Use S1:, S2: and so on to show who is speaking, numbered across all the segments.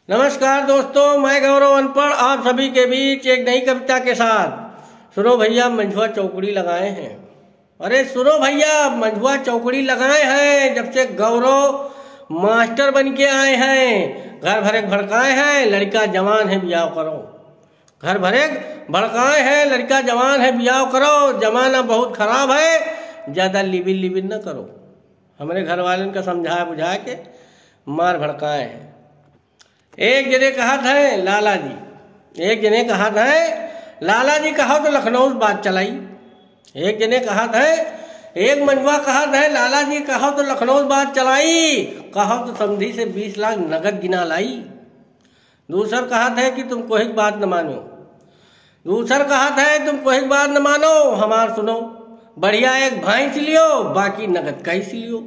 S1: नमस्कार दोस्तों, मैं गौरव अनपढ़ आप सभी के बीच एक नई कविता के साथ। सुनो भैया मंझुआ चौकड़ी लगाए हैं। अरे सुनो भैया मंझुआ चौकड़ी लगाए हैं। जब से गौरव मास्टर बन के आए हैं, घर भरे भड़काए हैं, लड़का जवान है ब्याह करो। घर भरे भड़काए हैं, लड़का जवान है ब्याह करो। जमाना बहुत खराब है, ज्यादा लिबिन लिबिन न करो। हमारे घर वाले का समझा बुझा के मार भड़काए हैं। एक जने कहा था लाला जी, एक जने कहा था लाला जी कहा तो लखनऊ बात चलाई। एक जने कहा था, एक मंझुआ कहा था लाला जी कहा तो लखनऊ बात चलाई। कहा तो समधी से 20 लाख नगद गिना लाई। दूसर कहा था कि तुम कोई बात न मानो। दूसर कहा था तुम कोई बात न मानो, हमार सुनो। बढ़िया एक भैंस लियो, बाकी नगद कैसे लियो।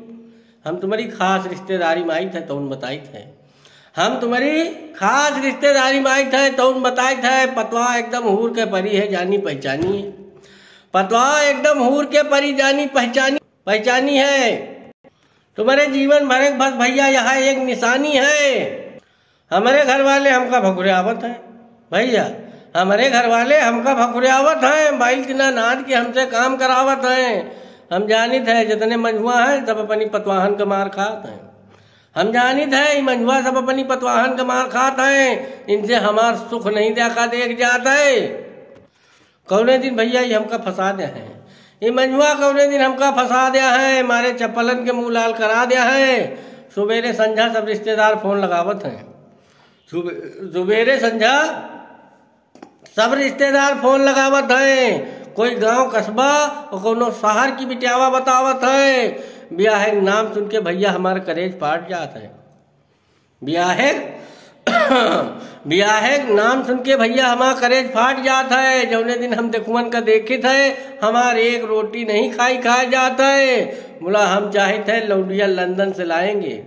S1: हम तुम्हारी खास रिश्तेदारी में आई थे तो उन बताई थे। हम तुम्हारी खास रिश्तेदारी में आई थे तो उन बताए थे। पतवा एकदम हूर के परी है, जानी पहचानी है। पतवा एकदम हूर के परी जानी पहचानी है। तुम्हारे जीवन भरे बस भैया यहाँ एक निशानी है। हमारे घर वाले हमका भकुरियावत है भैया, हमारे घर वाले हमका भकुरियावत है। बाइल किना नाद के हमसे काम करावत है। हम जानित है जितने मंझुआ हैं सब अपनी पतवाहन का मार खाते हैं। हम जानित है मंझुआ सब अपनी पतवाहन का मार खाते हैं। इनसे हमार सुख नहीं देखा देख जाता है। कौने दिन भैया ये हमका फंसा दिया है, ये मंझुआ कौने दिन हमका फंसा दिया है। हमारे चप्पलन के मुंह लाल करा दिया है। सुबेरे संझा सब रिश्तेदार फोन लगावत हैं। सुबेरे संझा सब रिश्तेदार फोन लगावत है। कोई गांव कस्बा और कोनो शहर की बिटियावा बतावत है। ब्याह नाम सुन के भैया हमारा करेज फाट जाता है। ब्याह नाम सुन के भैया हमारा करेज फाट जाता है। जौने दिन हम देखुमन का देखे थे हमारे एक रोटी नहीं खाया जाता है। बोला हम चाहते हैं लौंडिया लंदन से लाएंगे।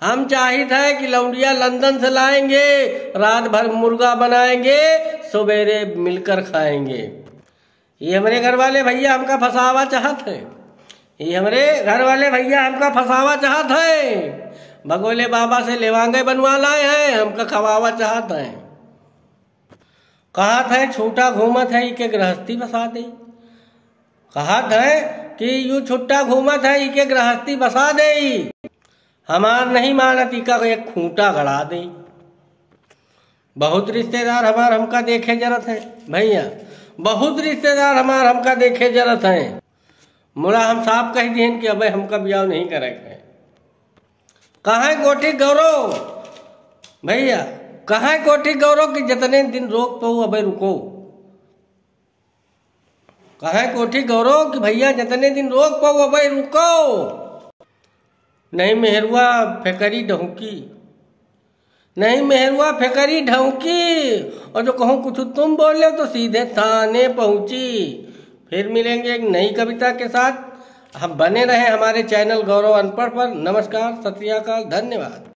S1: हम चाहते हैं कि लौंडिया लंदन से लाएंगे। रात भर मुर्गा बनाएंगे, सवेरे मिलकर खाएंगे। ये हमारे घर वाले भैया हमका फंसावा चाहते हैं। ये हमारे घर वाले भैया हमका फंसावा चाहते हैं। भगोले बाबा से लेवांगे बनवा लाए हैं, हमका खवावा चाहते हैं। कहा था छूटा घूमत है इके गृहस्थी बसा दे। कहा था कि यू छुट्टा घूमत है इके गृहस्थी बसा दे। हमार नहीं मानत इका एक खूंटा गड़ा दे। बहुत रिश्तेदार हमार हमका देखे जरूरत है भैया, बहुत रिश्तेदार हमार हमका देखे जरूरत है। मुला हम साफ कह दिए कि अब हमका ब्याह नहीं करेंगे। कहाँ कोठी गौरव भैया, कहाँ कोठी गौरव कि जितने दिन रोक पाऊ अब रुको। कहाँ कोठी गौरव कि भैया जितने दिन रोक पाऊ अब रुको। नहीं मेहरुआ फेकरी ढौकी, नहीं मेहरुआ फेकरी ढौकी। और जो कहूँ कुछ तुम बोले तो सीधे थाने पहुंची। फिर मिलेंगे एक नई कविता के साथ। हम बने रहे हमारे चैनल गौरव अनपढ़ पर। नमस्कार, सत श्री अकाल, धन्यवाद।